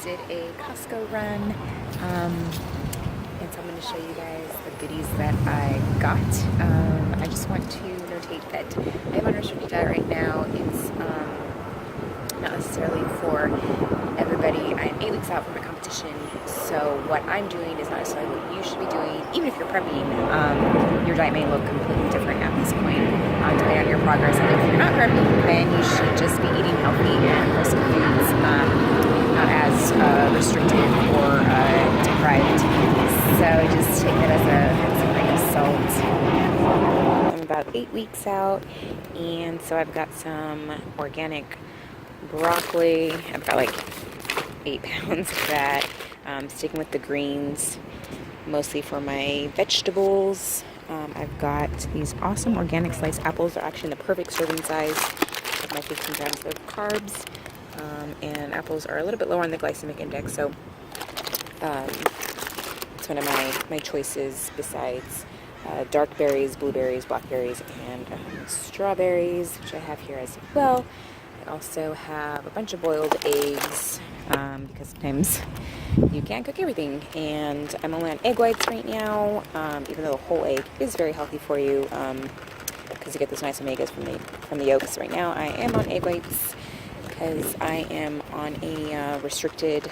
did a Costco run, and so I'm going to show you guys the goodies that I got. I just want to notate that I am on a restricted diet right now. It's not necessarily for everybody. I'm 8 weeks out from a competition, so what I'm doing is not necessarily what you should be doing. Even if you're prepping, your diet may look completely different at this point, depending on your progress. And if you're not prepping, then you should just be eating healthy and wholesome foods, not as restricted or deprived. So just take that as a grain of salt. I'm about 8 weeks out, and so I've got some organic broccoli. I've got like 8 pounds of that. Sticking with the greens, mostly for my vegetables. I've got these awesome organic sliced apples. They're actually the perfect serving size of my 15 grams of carbs. And apples are a little bit lower on the glycemic index, so it's one of my choices besides dark berries, blueberries, blackberries, and strawberries, which I have here as well. I also have a bunch of boiled eggs, because sometimes you can't cook everything, and I'm only on egg whites right now, even though the whole egg is very healthy for you, because you get those nice omegas from the yolks. Right now I am on egg whites because I am on a restricted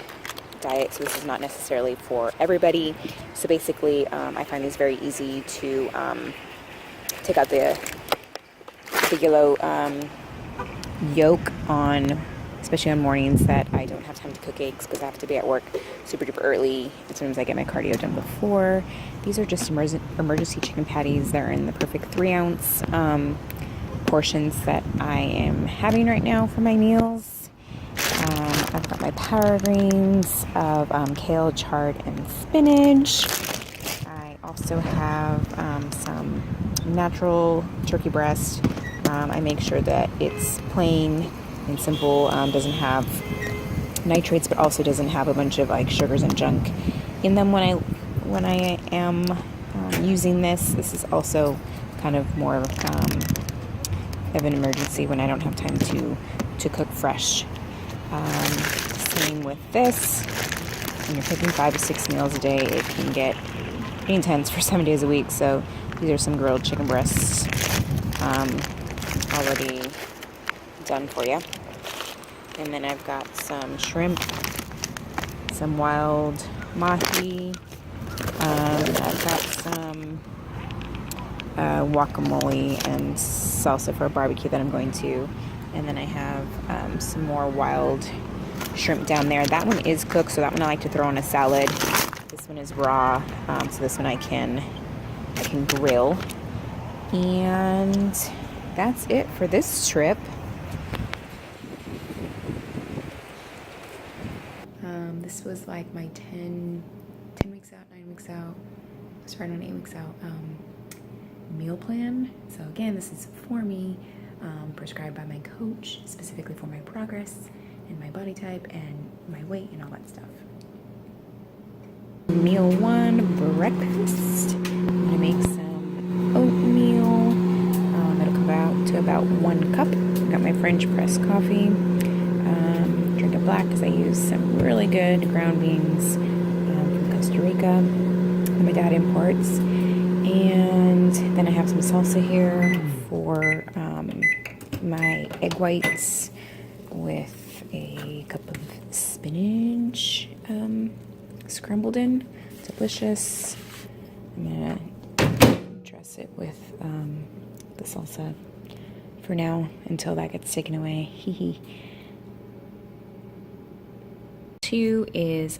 diet, so this is not necessarily for everybody. So basically, I find these very easy to take out the yellow yolk on, especially on mornings that I don't have time to cook eggs because I have to be at work super duper early. As soon as I get my cardio done before. These are just emergency chicken patties. They're in the perfect 3-ounce portions that I am having right now for my meals. I've got my power greens of kale, chard, and spinach. I also have some natural turkey breast. I make sure that it's plain and simple, doesn't have nitrates, but also doesn't have a bunch of like sugars and junk in them when I am using this. This is also kind of more of an emergency when I don't have time to cook fresh. Same with this. When you're cooking 5 to 6 meals a day, it can get pretty intense for 7 days a week. So these are some grilled chicken breasts already done for you. And then I've got some shrimp, some wild mahi. I've got some guacamole and salsa for a barbecue that I'm going to. And then I have some more wild shrimp down there. That one is cooked, so that one I like to throw in a salad. This one is raw, so this one I can grill. And that's it for this trip. This was like my 10 weeks out, 9 weeks out, starting on 8 weeks out meal plan. So again, this is for me, prescribed by my coach, specifically for my progress and my body type and my weight and all that stuff. Meal 1, breakfast. I'm gonna make some oatmeal. It'll come out to about 1 cup. Got my French press coffee. Drink it black because I use some really good ground beans from Costa Rica that my dad imports. And then I have some salsa here for my egg whites with a cup of spinach scrambled in. Delicious. I'm gonna dress it with the salsa for now until that gets taken away. Hee. 2 is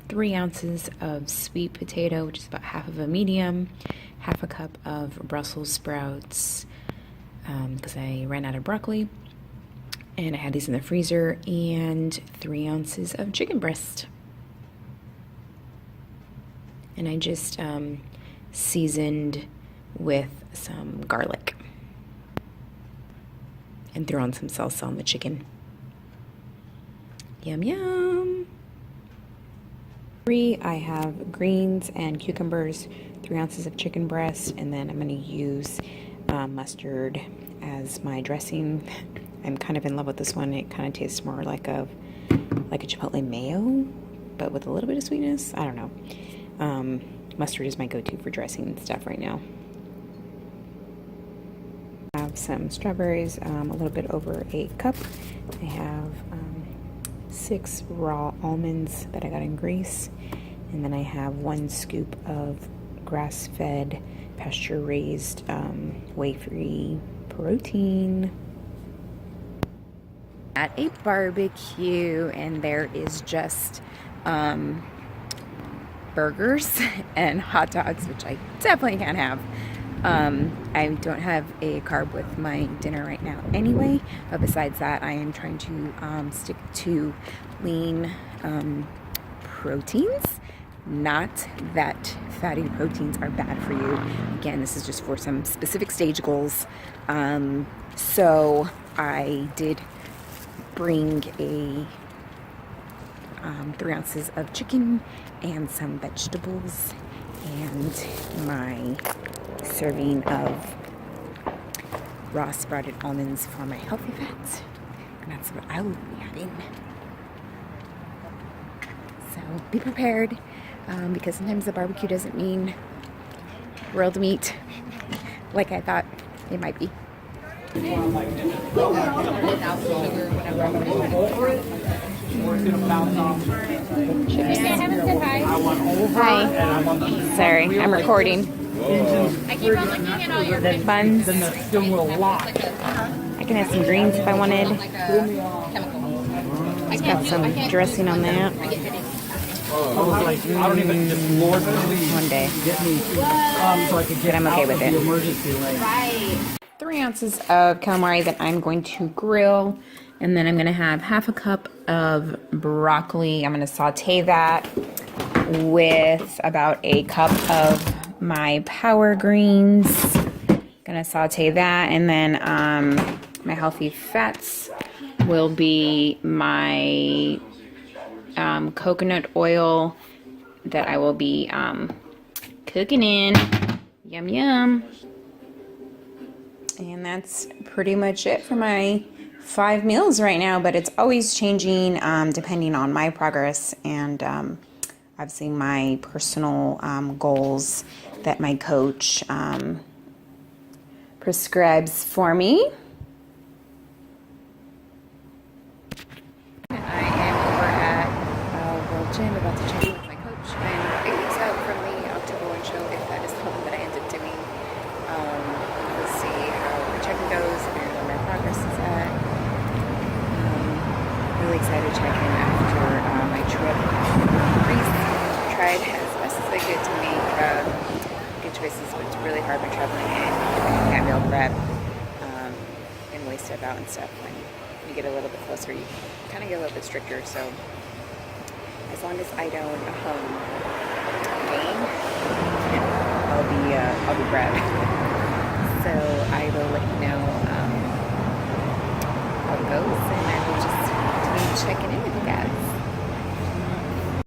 3 ounces of sweet potato, which is about half of a medium, half a cup of Brussels sprouts, because I ran out of broccoli, and I had these in the freezer, and 3 ounces of chicken breast. And I just seasoned with some garlic and threw on some salsa on the chicken. Yum, yum. 3, I have greens and cucumbers, 3 ounces of chicken breast, and then I'm going to use mustard as my dressing. I'm kind of in love with this one. It kind of tastes more like a chipotle mayo, but with a little bit of sweetness. I don't know. Mustard is my go-to for dressing and stuff right now. I have some strawberries, a little bit over a cup. I have 6 raw almonds that I got in Greece, and then I have 1 scoop of grass-fed, pasture-raised, whey-free protein. At a barbecue, and there is just burgers and hot dogs, which I definitely can't have. I don't have a carb with my dinner right now anyway, but besides that, I am trying to stick to lean proteins. Not that fatty proteins are bad for you. Again, this is just for some specific stage goals. So I did bring a 3 ounces of chicken and some vegetables and my serving of raw sprouted almonds for my healthy fats, and that's what I will be having. So be prepared, because sometimes the barbecue doesn't mean grilled meat like I thought it might be. Hi. Sorry, I'm recording. I keep on looking at all your buns. I can have some greens if I wanted. It's got some dressing on that. One day. But I'm okay with it. 3 ounces of calamari that I'm going to grill. And then I'm going to have half a cup of broccoli. I'm going to saute that with about a cup of my power greens. Gonna saute that, and then my healthy fats will be my coconut oil that I will be cooking in. Yum yum. And that's pretty much it for my 5 meals right now, but it's always changing depending on my progress and obviously my personal goals that my coach prescribes for me. I am over at World Gym about to check in with my coach. I'm 8 weeks out from the October 1 show, if that is the one that I end up doing. We'll see how the check-in goes and where my progress is at. Really excited to check in after my trip to Greece. Tried as best as I could to make good choices, but it's really hard when traveling and can't meal prep and waste it out and stuff. When you get a little bit closer, you kind of get a little bit stricter. So as long as I don't gain, I'll be Brad. So I will let you know how it goes, and I will just continue checking in with you guys.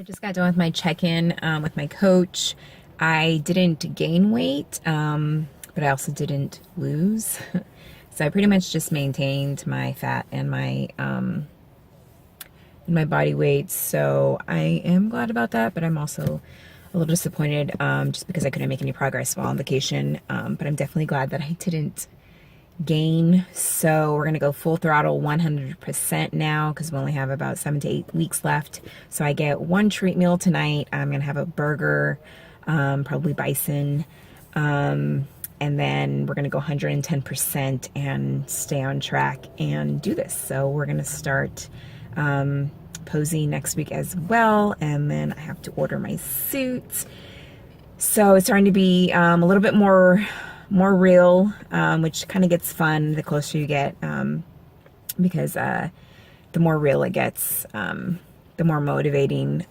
I just got done with my check-in with my coach. I didn't gain weight, but I also didn't lose. So I pretty much just maintained my fat and my body weight. So I am glad about that, but I'm also a little disappointed just because I couldn't make any progress while on vacation. But I'm definitely glad that I didn't gain. So we're gonna go full throttle 100% now, because we only have about 7 to 8 weeks left. So I get 1 treat meal tonight. I'm gonna have a burger, probably bison, and then we're gonna go 110% and stay on track and do this. So we're gonna start posing next week as well, and then I have to order my suit. So it's starting to be a little bit more real, which kind of gets fun the closer you get, because the more real it gets, the more motivating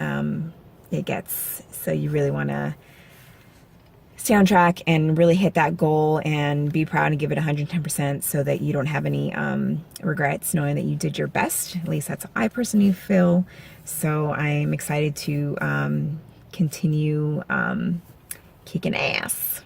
it gets. So you really want to stay on track and really hit that goal and be proud and give it 110%, so that you don't have any regrets, knowing that you did your best. At least that's how I personally feel. So I'm excited to continue kicking ass.